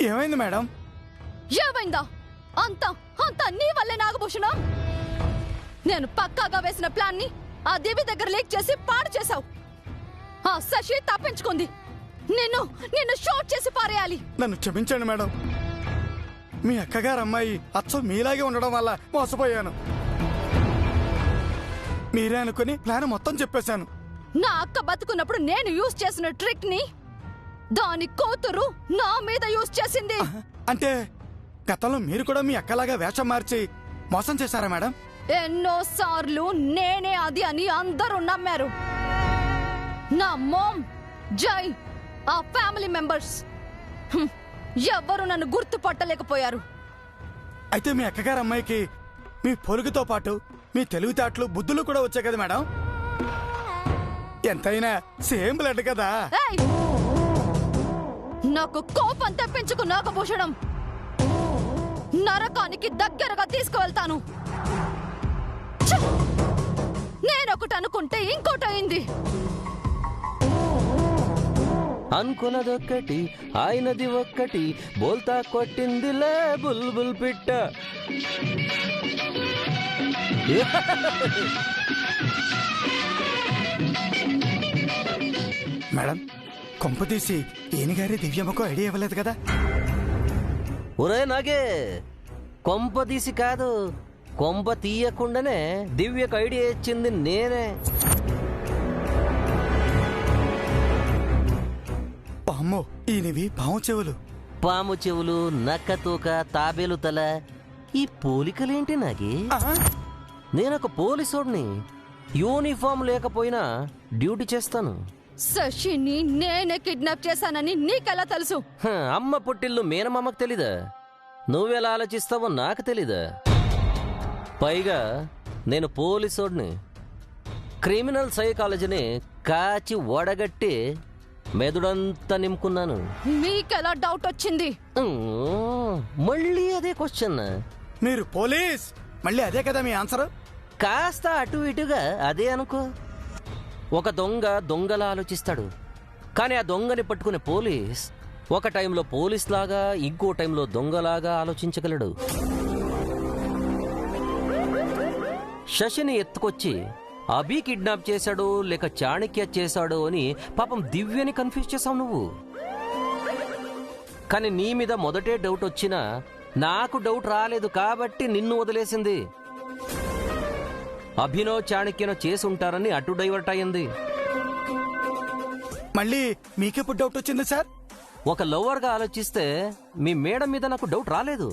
ఏమైంది మేడం? ఏమైందా? అంతా అంతా నీ వల్లే నాగభూషణం. నేను పక్కాగా వేసిన ప్లాన్ ని ఆ దేవి దగ్గర లీక్ చేసి పాడు చేశావు. ఆ శశి తప్పించుకుంది. నిన్ను నిన్ను షూట్ చేసి పారేయాలి. నన్ను క్షమించండి మేడం. మీ అక్కగారు అమ్మాయి అచ్చం మీలాగే ఉండడం వల్ల మోసపోయాను. మీరే అనుకుని ప్లాన్ మొత్తం చెప్పేశాను. నా అక్క బతుకున్నప్పుడు నేను యూజ్ చేసిన ట్రిక్ ని దాని కూతురు నా మీద యూజ్ చేసింది. అంటే గతంలో మీరు కూడా మీ అక్కలాగా వేషం మార్చి మోసం చేశారా మేడం? ఎన్నోసార్లు నేనే అది అని అందరూ నమ్మారు. నా మామ్, జై, ఆ ఫ్యామిలీ మెంబర్స్ ఎవ్వరూ నన్ను గుర్తుపట్టలేకపోయారు. అయితే మీ అక్కగారు అమ్మాయికి మీ పొరుగుతో పాటు మీ తెలివితేటలు బుద్ధులు కూడా వచ్చాయి కదా మేడం? ఎంతైనా సేమ్ బ్లడ్ కదా. నాకు కోపం తెప్పించుకు నాగభూషణం. నరకానికి దగ్గరగా తీసుకువెళ్తాను. నేనొకటి అనుకుంటే ఇంకోటి అయింది. అనుకున్నదొక్కటి ఆయనది ఒక్కటి, బోల్తా కొట్టిందిలే బుల్బుల్ పిట్ట. మేడం, కొంప తీసి ఈయనగారి దివ్యమ్మకు ఐడియా ఇవ్వలేదు కదా? ఒరే నాగే, కొంప తీసి కాదు, కొంప తీయకుండానే దివ్యకు ఐడియా ఇచ్చింది నేనే. అమ్మో, ఈయనవి పాము చెవులు. పాము చెవులు, నక్క తోక, తాబేలు తల, ఈ పోలికలేంటి నాగే? నేనొక పోలీసోడిని. యూనిఫామ్ లేకపోయినా డ్యూటీ చేస్తాను. శశిని నేనే కిడ్నాప్ చేశానని నీకెలా తెలుసు? అమ్మ పుట్టిల్లు మేనమామకు తెలీదా? నువ్వెలా ఆలోచిస్తావో నాకు తెలీదా? పైగా నేను పోలీసోడిని. క్రిమినల్ సైకాలజీని కాచి వడగట్టి మెదుడంతా నింపుకున్నాను. మీకెలా డౌట్ వచ్చింది? మళ్ళీ అదే క్వశ్చన్. మీరు పోలీస్, మళ్ళీ అదే కదా మీ ఆన్సర్? కాస్త అటు ఇటుగా అదే అనుకో. ఒక దొంగ దొంగలా ఆలోచిస్తాడు, కానీ ఆ దొంగని పట్టుకునే పోలీస్ ఒక టైంలో పోలీస్ లాగా, ఇంకో టైంలో దొంగలాగా ఆలోచించగలడు. శశిని ఎత్తుకొచ్చి అభి కిడ్నాప్ చేశాడు లేక చాణక్య చేశాడు అని పాపం దివ్యని కన్ఫ్యూజ్ చేశావు నువ్వు. కానీ నీ మీద మొదటే డౌట్ వచ్చినా నాకు డౌట్ రాలేదు కాబట్టి నిన్ను వదిలేసింది. అభినో చాణక్యనో చేసి ఉంటారని అటు డైవర్ట్ అయ్యింది. మళ్ళీ మీకెప్పుడు డౌట్ వచ్చింది సార్? ఒక లవర్గా ఆలోచిస్తే మీ మేడం మీద నాకు డౌట్ రాలేదు,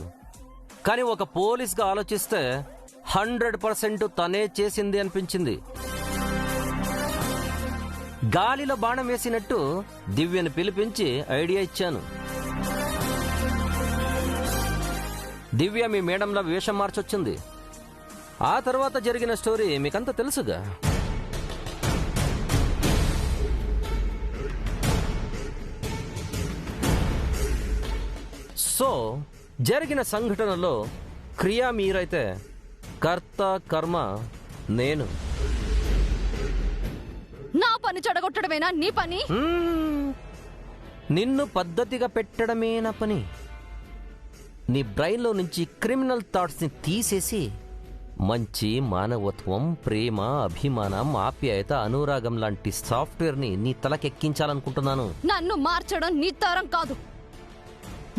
కానీ ఒక పోలీస్గా ఆలోచిస్తే 100% తనే చేసింది అనిపించింది. గాలిలో బాణం వేసినట్టు దివ్యని పిలిపించి ఐడియా ఇచ్చాను. దివ్య మీ మేడంలా వేషం మార్చొచ్చింది. ఆ తర్వాత జరిగిన స్టోరీ మీకంతా తెలుసుగా. సో జరిగిన సంఘటనలో క్రియా మీరైతే, కర్త కర్మ నేను. నా పని చెడగొట్టడమేనా నీ పని? నిన్ను పద్ధతిగా పెట్టడమే నా పని. నీ బ్రెయిన్లో నుంచి క్రిమినల్ థాట్స్ని తీసేసి మంచి, మానవత్వం, ప్రేమ, అభిమానం, ఆప్యాయత, అనురాగం లాంటి సాఫ్ట్వేర్ని నీ తలకెక్కించాలనుకుంటున్నాను. నన్ను మార్చడం నీ తరం కాదు.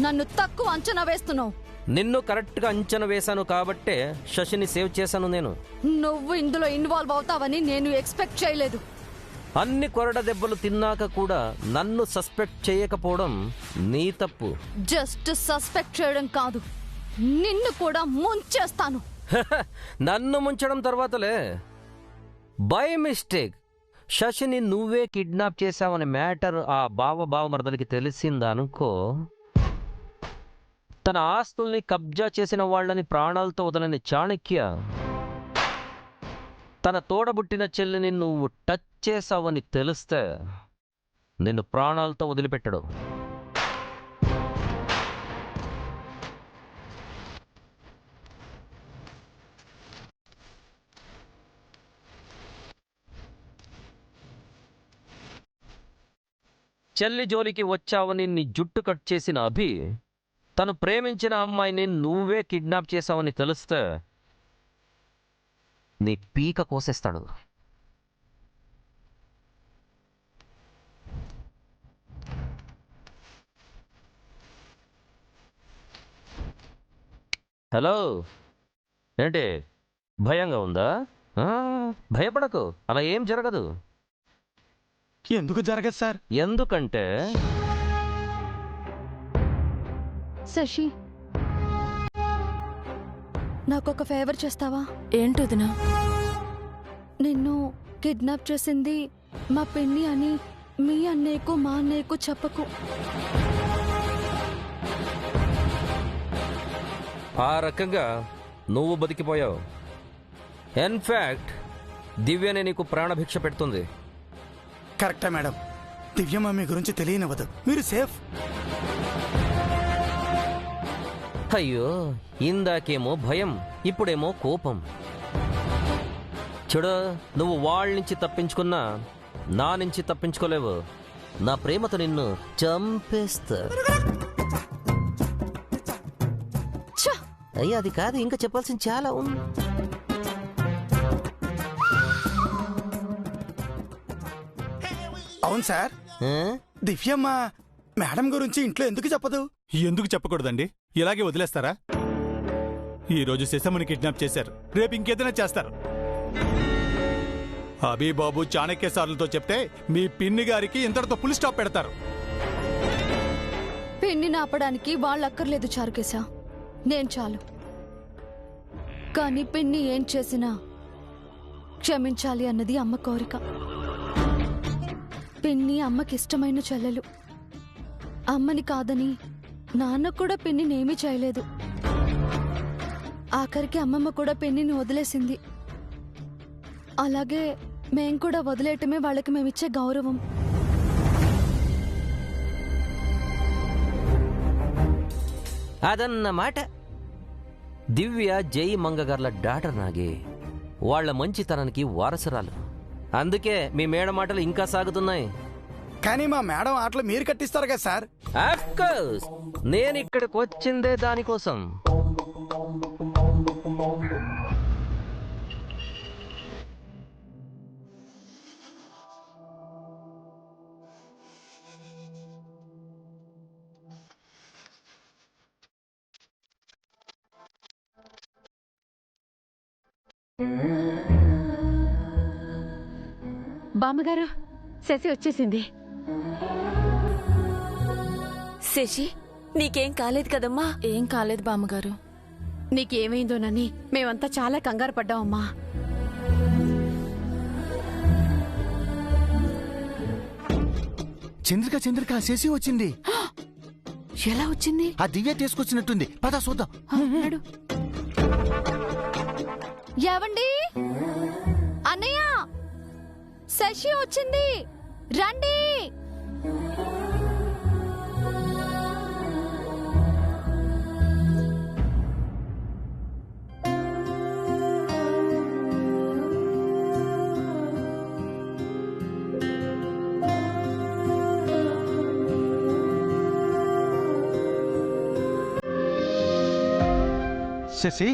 నన్ను తక్కువ అంచనా వేస్తున్నావు. నిన్ను కరెక్ట్గా అంచనా వేశాను కాబట్టే శశిని సేవ్ చేశాను నేను. నువ్వు ఇందులో ఇన్వాల్వ్ అవుతావని నేను ఎక్స్పెక్ట్ చేయలేదు. అన్ని కొరడ దెబ్బలు తిన్నాక కూడా నన్ను సస్పెక్ట్ చేయకపోవడం నీ తప్పు. జస్ట్ సస్పెక్ట్ చేయడం కాదు, నిన్ను కూడా ముంచేస్తాను. నన్ను ముంచడం తర్వాతలే. బై మిస్టేక్ శశిని నువ్వే కిడ్నాప్ చేశావనే మ్యాటర్ ఆ బావమరదలికి తెలిసిందనుకో, తన ఆస్తుల్ని కబ్జా చేసిన వాళ్ళని ప్రాణాలతో వదలని చాణక్య తన తోడబుట్టిన చెల్లిని నువ్వు టచ్ చేశావని తెలిస్తే నిన్ను ప్రాణాలతో వదిలిపెట్టడు. చెల్లి జోలికి వచ్చావని నీ జుట్టు కట్ చేసిన అభి తను ప్రేమించిన అమ్మాయిని నువ్వే కిడ్నాప్ చేశావని తెలిస్తే నీ పీక కోసేస్తాడు. హలో, ఏంటి భయంగా ఉందా? భయపడకు, అలా ఏం జరగదు. ఎందుకు జరగదు సార్? ఎందుకంటే శశి, నాకొక ఫేవర్ చేస్తావా? ఏంటొదినా? నిన్ను కిడ్నాప్ చేసింది మా పిన్ని అని మీ అన్నయ్యకు మా అన్నయ్యకు చెప్పకు. ఆ రకంగా నువ్వు బతికిపోయావు. ఇన్ఫ్యాక్ట్ దివ్యనే నీకు ప్రాణభిక్ష పెడుతుంది. కరెక్టా మేడం? దివ్యమ్మ మీ గురించి తెలియనివ్వదు, మీరు సేఫ్. అయ్యో, ఇందాకేమో భయం, ఇప్పుడేమో కోపం. చూడు, నువ్వు వాళ్ళ నుంచి తప్పించుకున్నా నా నుంచి తప్పించుకోలేవు. నా ప్రేమతో నిన్ను చంపేస్తా. ఛ! అయ్యా, అది కాదు, ఇంకా చెప్పాల్సింది చాలా ఉంది. అవును సార్, ఆ? దివ్యమ్మ మేడం గురించి ఇంట్లో ఎందుకు చెప్పదు? ఎందుకు చెప్పకూడదండి? ఇలాగే వదిలేస్తారా? ఈ రోజు శశమ్మని కిడ్నాప్ చేశారు, రేపు ఇంకేదైనా చేస్తారు. అబీబాబు చాణక్య సార్లతో చెప్తే మీ పిన్ని గారికి ఇంతటితో ఫుల్ స్టాప్ పెడతారు. పిన్ని ఆపడానికి వాళ్ళు అక్కర్లేదు చారుకేశా, నేను చాలు. కానీ పిన్ని ఏం చేసినా క్షమించాలి అన్నది అమ్మ కోరిక. పిన్ని అమ్మకిష్టమైన చెల్లెలు. అమ్మని కాదని నాన్న కూడా పిన్నినేమీ చేయలేదు. ఆఖరికి అమ్మమ్మ కూడా పిన్నిని వదిలేసింది. అలాగే మేం కూడా వదిలేయటమే వాళ్ళకి మేమిచ్చే గౌరవం. అదన్నమాట. దివ్య జై మంగగార్ల డాటర్ నాగే, వాళ్ల మంచితనానికి వారసురాలు. అందుకే మీ మేడ మాటలు ఇంకా సాగుతున్నాయి. కానీ మా మేడం ఆటలు మీరు కట్టిస్తారు కదా సార్? ఆఫ్కోర్స్, నేను ఇక్కడికి వచ్చిందే దానికోసం. బామ్మగారు, శశి వచ్చేసింది. శశి, నీకేం కాలేదు కదమ్మా? ఏం కాలేదు బామ్మగారు. నీకేమైందోనని మేమంతా చాలా కంగారు పడ్డామమ్మా. చంద్రిక శశి వచ్చింది. ఎలా వచ్చింది? ఆ దివ్య తీసుకొచ్చినట్టుంది, పద చూద్దాం. ఏవండి, అన్నయ్య, శశి వచ్చింది, రండి. శశి,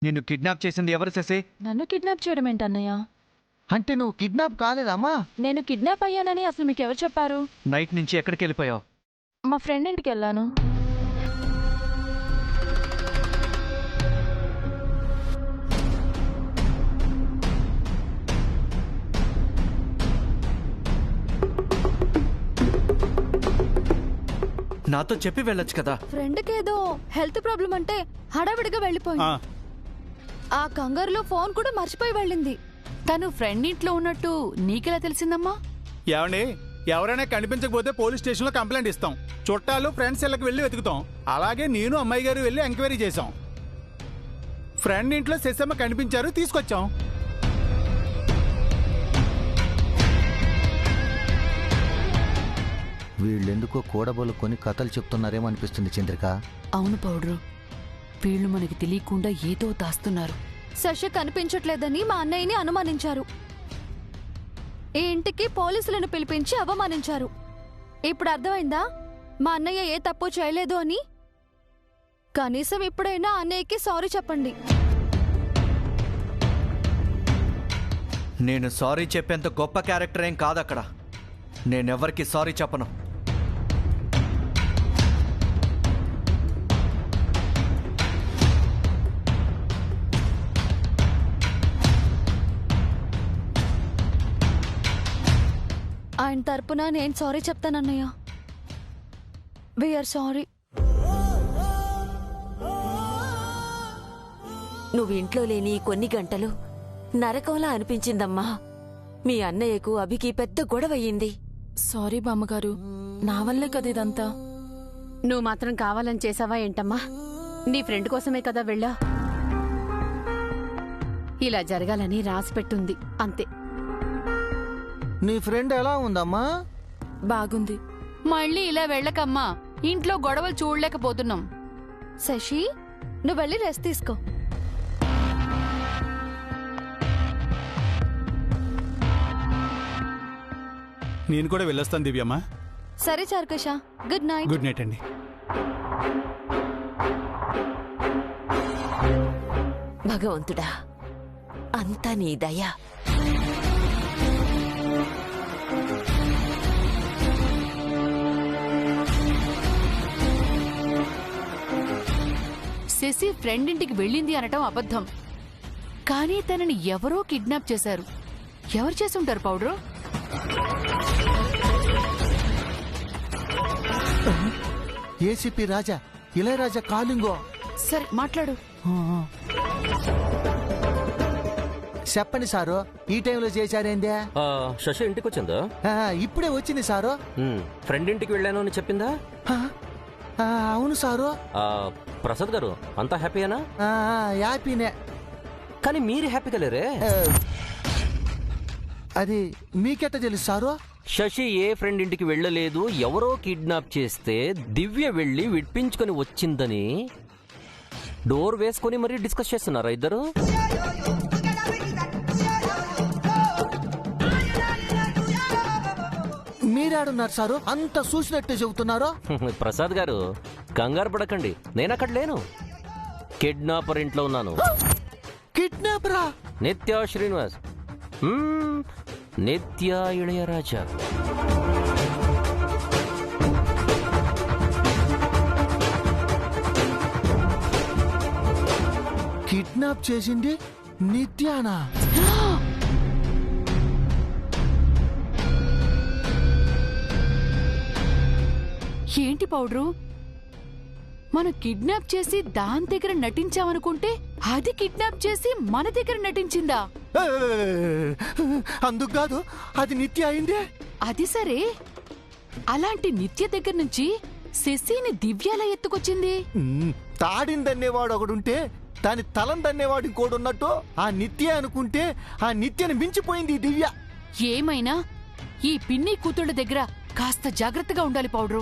నిన్ను కిడ్నాప్ చేసింది ఎవరు శశి? నన్ను కిడ్నాప్ చేయడం ఏంటన్నయ్య? అంటే నువ్వు కిడ్నాప్ కాలేదమ్మా? నేను కిడ్నాప్ అయ్యానని అసలు మీకు ఎవరు చెప్పారు? నైట్ నుంచి ఎక్కడికి వెళ్ళిపోయావు? మా ఫ్రెండ్ ఇంటికి వెళ్ళాను. నాతో చెప్పి వెళ్ళొచ్చు కదా. ఫ్రెండ్కి ఏదో హెల్త్ ప్రాబ్లం అంటే హడావిడిగా వెళ్ళిపోయింది. ఆ కంగారులో ఫోన్ కూడా మర్చిపోయి వెళ్ళింది. తను ఫ్రెండ్ ఇంట్లో ఉన్నట్టు నీకెలా తెలిసిందమ్మా? ఏమండి, ఎవరైనా కనిపించకపోతే పోలీస్ స్టేషన్లో కంప్లైంట్ ఇస్తాం. చుట్టాలు ఫ్రెండ్స్ ఇళ్ళకి వెళ్ళి వెతుకుతాం. అలాగే నేను అమ్మాయి గారు వెళ్ళి ఎంక్వైరీ చేశాం. ఫ్రెండ్ ఇంట్లో శశమ్మ కనిపించారు, తీసుకొచ్చాం. వీళ్ళెందుకో కూడబోలు కొని కథలు చెప్తున్నారేమో అనిపిస్తుంది చంద్రిక. అవును పౌడ్రు, వీళ్ళు మనకి తెలియకుండా ఏదో దాస్తున్నారు. శశి కనిపించట్లేదని మా అన్నయ్యని అనుమానించారు. ఈ ఇంటికి పోలీసులను పిలిపించి అవమానించారు. ఇప్పుడు అర్థమైందా మా అన్నయ్య ఏ తప్పు చేయలేదు అని? కనీసం ఇప్పుడైనా అన్నయ్యకి సారీ చెప్పండి. నేను సారీ చెప్పేంత గొప్ప క్యారెక్టర్ ఏం కాదు అక్కడ. నేనెవరికి సారీ చెప్పను. ఆయన తరపున నేను సారీ చెప్తానన్నయ్య. We are sorry. నువ్వు ఇంట్లో లేని ఈ కొన్ని గంటలు నరకంలా అనిపించిందమ్మా. మీ అన్నయ్యకు అభికి పెద్ద గొడవయ్యింది. సారీ బామ్మగారు, నా వల్లే కదా ఇదంతా. నువ్వు మాత్రం కావాలని చేసావా ఏంటమ్మా? నీ ఫ్రెండ్ కోసమే కదా వెళ్ళా. ఇలా జరగాలని రాసిపెట్టుంది అంతే. నీ ఫ్రెండ్ ఎలా ఉందమ్మా? బాగుంది. మళ్ళీ ఇలా వెళ్ళకమ్మా, ఇంట్లో గొడవలు చూడలేకపోతున్నాం. శశి, నువ్వు వెళ్ళి రెస్ట్ తీసుకో. నేను కూడా వెళ్ళొస్తాను దివ్యమ్మ. సరే చారుకష, గుడ్ నైట్. గుడ్ నైట్ అండి. భగవంతుడా, అంతా నీ దయ. శశి ఫ్రెండ్ ఇంటికి వెళ్ళింది అనటం అబద్ధం. కానీ తనని ఎవరో కిడ్నాప్ చేశారు. ఎవరు చేసుంటారు పౌడ్రు? ఏసీపీ రాజా, ఇళయరాజా కాలింగో. సరే మాట్లాడు. చెప్పండి సారు, ఈ టైంలో చేశారేందే? శశి ఇంటికి వచ్చిందా? ఇప్పుడే వచ్చింది సారు. ఫ్రెండ్ ఇంటికి వెళ్ళాను అని చెప్పిందా? అవును సారు. ప్రసాద్ గారు అంతా హ్యాపీయేనా? హ్యాపీనే. కానీ మీరు హ్యాపీగా లేరే. అది మీకెట్ట తెలుసు సారు? శశి ఏ ఫ్రెండ్ ఇంటికి వెళ్ళలేదు, ఎవరో కిడ్నాప్ చేస్తే దివ్య వెళ్ళి విడిపించుకొని వచ్చిందని డోర్ వేసుకొని మరీ డిస్కస్ చేస్తున్నారా ఇద్దరు? మీరాడున్నారు సారు, అంత చూసినట్టే చెబుతున్నారు. ప్రసాద్ గారు కంగారు పడకండి, నేనక్కడ లేను. కిడ్నాపర్ ఇంట్లో ఉన్నాను. కిడ్నాపరా? నిత్య శ్రీనివాస్, నిత్య ఇళయరాజా. కిడ్నాప్ చేసింది నిత్యానా? ఏంటి పౌడ్రు, మనం కిడ్నాప్ చేసి దాని దగ్గర నటించామనుకుంటే అది కిడ్నాప్ చేసి మన దగ్గర నటించిందా? అందుకు కాదు, అది నిత్య అయిందే. అది సరే, అలాంటి నిత్య దగ్గర నుంచి శశిని దివ్యాల ఎత్తుకొచ్చింది. తాడిందన్నేవాడు ఒకడుంటే దాని తలం దన్నేవాడు ఇంకోడున్నట్టు ఆ నిత్య అనుకుంటే ఆ నిత్యని మించిపోయింది ఈ దివ్య. ఏమైనా ఈ పిన్ని కూతుళ్ళ దగ్గర కాస్త జాగ్రత్తగా ఉండాలి పౌడ్రు.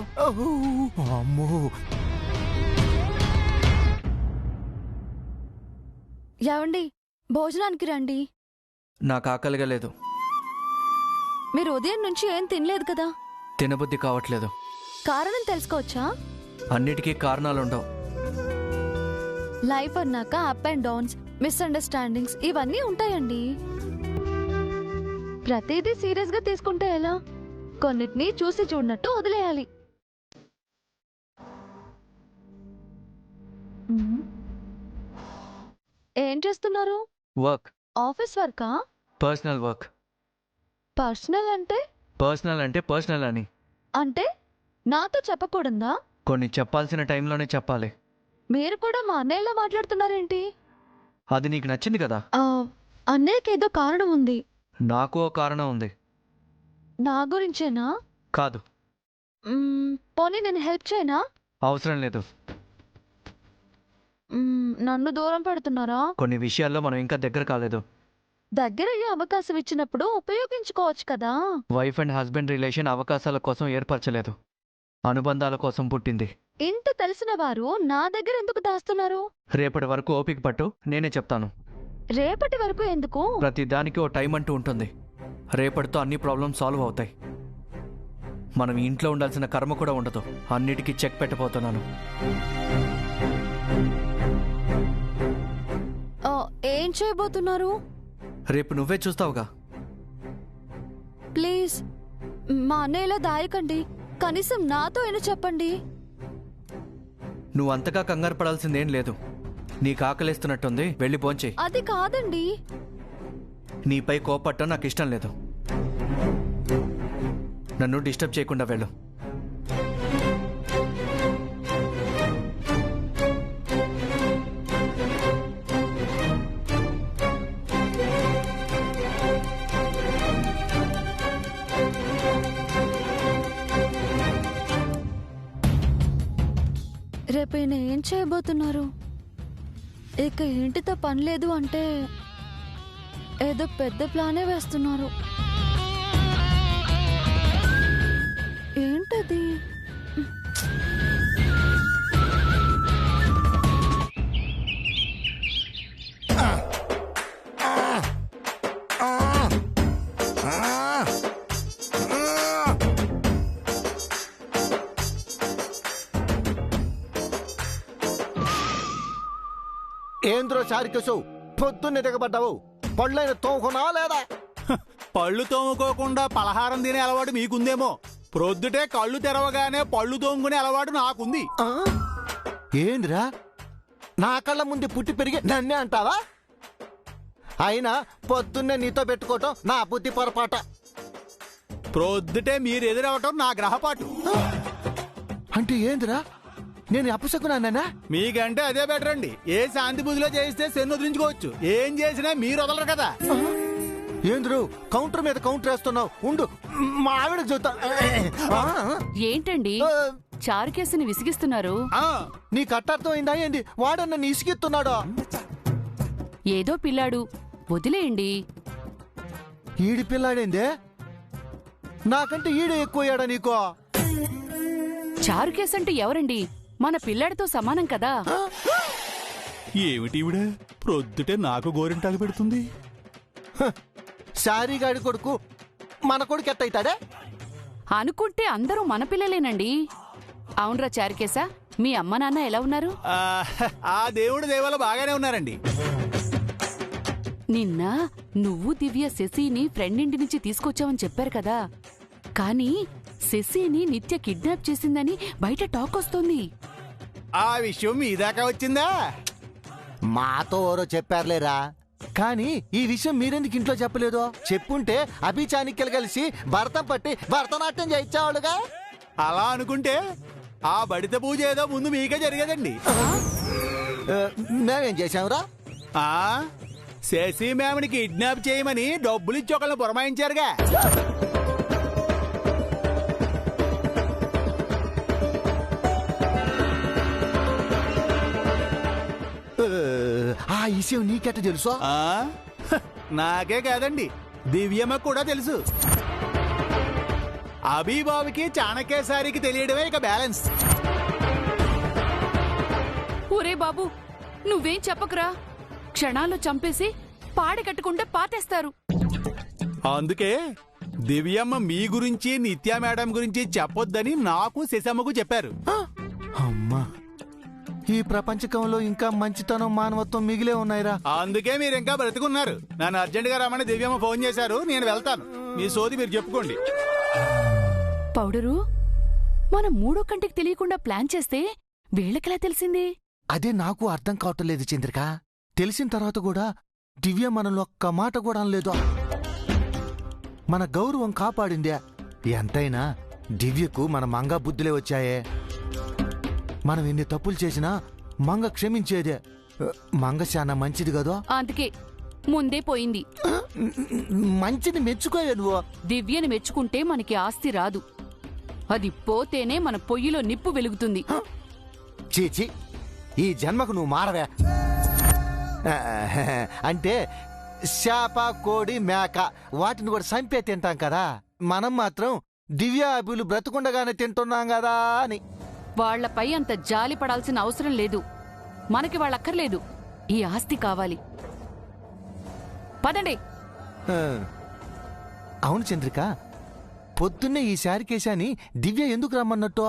అమ్మో. యావండి, భోజనానికి రండి. నాకు ఆకలిగా లేదు. మీరు ఉదయం నుంచి ఏం తినలేదు కదా? తినబుద్ధి కావట్లేదు. కారణం తెలుసుకోవచ్చా? అన్నిటికీ కారణాలుండవు. లైఫ్ అన్నాక అప్ అండ్ డౌన్స్, మిస్అండర్స్టాండింగ్స్ ఇవన్నీ ఉంటాయండి. ప్రతిదీ సీరియస్ గా తీసుకుంటే ఎలా? కొన్నిటిని చూసి చూడనట్టు వదిలేయాలి. ఏం చేస్తున్నారు? వర్క్. ఆఫీస్ వర్కా? Personal work. పర్సనల్ అంటే? పర్సనల్ అంటే పర్సనల్ అని. అంటే నాతో చెప్పకూడదా? కొన్ని చెప్పాల్సిన టైంలోనే చెప్పాలి. మీరు కూడా మా అన్నయ్యలా మాట్లాడుతున్నారేంటి? అది నీకు నచ్చింది కదా. అన్నయ్యకేదో కారణం ఉంది. నాకు ఓ కారణం ఉంది. నా గురించేనా? కాదు. పోనీ నేను హెల్ప్ చేయనా? అవసరం లేదు. నన్ను దూరం పెడుతున్నారా? కొన్ని విషయాల్లో మనం ఇంకా దగ్గర కాలేదు. దగ్గరయ్యే అవకాశం ఇచ్చినప్పుడు ఉపయోగించుకోవచ్చు కదా. వైఫ్ అండ్ హస్బెండ్ రిలేషన్ అవకాశాల కోసం ఏర్పరచలేదు, అనుబంధాల కోసం పుట్టింది. ఇంత తెలిసిన వారు నా దగ్గర ఎందుకు దాస్తున్నారు? రేపటి వరకు ఓపిక పట్టు, నేనే చెప్తాను. రేపటి వరకు ఎందుకు? ప్రతి దానికి ఓ టైం అంటూ ఉంటుంది. రేపటితో అన్ని ప్రాబ్లమ్స్ సాల్వ్ అవుతాయి. మనం ఇంట్లో ఉండాల్సిన కర్మ కూడా ఉండదు. అన్నిటికీ చెక్ పెట్టబోతున్నాను. ఏం చేయబోతున్నారు? రేపు నువ్వే చూస్తావుగా. ప్లీజ్ మా అన్నయ్యలా దాయకండి. కనీసం నాతో అయినా చెప్పండి. నువ్వు అంతగా కంగారు పడాల్సిందేం లేదు. నీకు ఆకలిస్తున్నట్టుంది, వెళ్ళి భోంచేయి. అది కాదండి. నీపై కోపట్టం నాకు ఇష్టం లేదు. నన్ను డిస్టర్బ్ చేయకుండా వెళ్ళు. రేపు ఈయన ఏం చేయబోతున్నారు? ఇక ఇంటితో పని లేదు అంటే ఏదో పెద్ద ప్లానే వేస్తున్నారు. ఏంటది? ఏంద్రో చారికేశవ్, పొద్దున్నే దిగబడ్డావు. పళ్ళైన తోముకున్నావా లేదా? పళ్ళు తోముకోకుండా పలహారం తినే అలవాటు మీకుందేమో. ప్రొద్దుటే కళ్ళు తెరవగానే పళ్ళు తోముకునే అలవాటు నాకుంది. ఏంద్రా, నా కళ్ళ ముందు పుట్టి పెరిగి నన్నే అంటావా? అయినా పొద్దున్నే నీతో పెట్టుకోవటం నా బుద్ధి పొరపాట. ప్రొద్దుటే మీరు ఎదురవటం నా గ్రహపాటు. అంటే ఏంద్రా, నేను అప్పసకున్నానా? మీకంటే అదే బెటర్ అండి. ఏ శాంతి బుద్ధిలో చేయిస్తే సెన్ను వదిలించుకోవచ్చు. ఏం చేసినా మీరు వదలరు కదా. ఏంద్రు కౌంటర్ మీద కౌంటర్ వేస్తున్నావు? ఉండు, మా ఆవిడకి చూద్దా. ఏంటండి చారుకేసుని విసిగిస్తున్నారు? నీకు అట్టర్థమైందా ఏంది? వాడన్న నీ ఇసిగిస్తున్నాడు. ఏదో పిల్లాడు, వదిలేయండి. ఈడి పిల్లాడేందే? నాకంటే ఈడే ఎక్కువయ్యాడా నీకో? చారుకేసు అంటే ఎవరండి? మన పిల్లాడితో సమానం కదా. ఏమిటి ఈవిడ ప్రొద్దుటే నాకు గోరింటాకు పెడుతుంది? సారీగాడి కొడుకు మన కొడుకు ఎట్టయితాడే? అనుకుంటే అందరూ మన పిల్లలేనండి. అవునరా చారుకేసా, మీ అమ్మ నాన్న ఎలా ఉన్నారు? ఆ దేవుడి దేవాల బాగానే ఉన్నారండి. నిన్న నువ్వు దివ్య శశిని ఫ్రెండ్ ఇంటి నుంచి తీసుకొచ్చావని చెప్పారు కదా. కానీ శశిని నిత్య కిడ్నాప్ చేసిందని బయట టాక్ వస్తోంది. ఆ విషయం మీ దాకా వచ్చిందా? మాతో ఎవరో చెప్పారులేరా, కానీ ఈ విషయం మీరెందుకు ఇంట్లో చెప్పలేదు? చెప్పుంటే అభిచానిక్యలు కలిసి భరతం పట్టి భరతనాట్యం చేయించేవాళ్ళుగా. అలా అనుకుంటే ఆ బడిత పూజ ఏదో ముందు మీకే జరిగేదండి. మేమేం చేశాంరా? శశి మేమని కిడ్నాప్ చేయమని డబ్బులు ఇచ్చి ఒకళ్ళని పురమాయించారుగా. ఆ విషయం నీకెట్ట తెలుసు? నాకే కాదండి, దివ్యమ్మ కూడా తెలుసు. అభిబాబుకి చాణక్యసారికి తెలియడమే ఇక బ్యాలెన్స్. ఒరే బాబు, నువ్వేం చెప్పకురా. క్షణాల్లో చంపేసి పాడి కట్టుకుంటే పాతేస్తారు. అందుకే దివ్యమ్మ మీ గురించి నిత్యా మేడం గురించి చెప్పొద్దని నాకు శశమ్మకు చెప్పారు. అమ్మా, ఈ ప్రపంచకంలో ఇంకా మంచితనం మానవత్వం మిగిలే ఉన్నాయిరా. అందుకే మీరు ఇంకా బ్రతుకున్నారు. నన్ను అర్జెంట్ గా రమ్మని దివ్యమ్మ ఫోన్ చేశారు. నేను వెళ్తాను. మీ సోది మీరు చెప్పుకోండి. పౌడరు, మనం మూడో కంటికి తెలియకుండా ప్లాన్ చేస్తే వీళ్ళకెలా తెలిసింది? అదే నాకు అర్థం కావటం లేదు చంద్రిక. తెలిసిన తర్వాత కూడా దివ్య మనలో ఒక్క మాట కూడా అనలేదు. మన గౌరవం కాపాడిందే. ఎంతైనా దివ్యకు మన మంగ బుద్ధులే వచ్చాయే. మనం ఎన్ని తప్పులు చేసినా మంగ క్షమించేదే. మంగ చాలా మంచిది కదో. అందుకే ముందే పోయింది. మంచిని మెచ్చుకోవే నువ్వు. దివ్యని మెచ్చుకుంటే మనకి ఆస్తి రాదు. అది పోతేనే మన పొయ్యిలో నిప్పు వెలుగుతుంది. చీచి, ఈ జన్మకు నువ్వు మారవే. అంటే శాప, కోడి, మేక వాటిని కూడా చంపే తింటాం కదా, మనం మాత్రం దివ్య అభిలు బ్రతుకుండగానే తింటున్నాం కదా అని. వాళ్లపై అంత జాలి పడాల్సిన అవసరం లేదు. మనకి వాళ్ళక్కర్లేదు, ఈ ఆస్తి కావాలి. పదండి. అవును చంద్రిక, పొద్దున్నే ఈ శారికేశాని దివ్య ఎందుకు రమ్మన్నట్టు?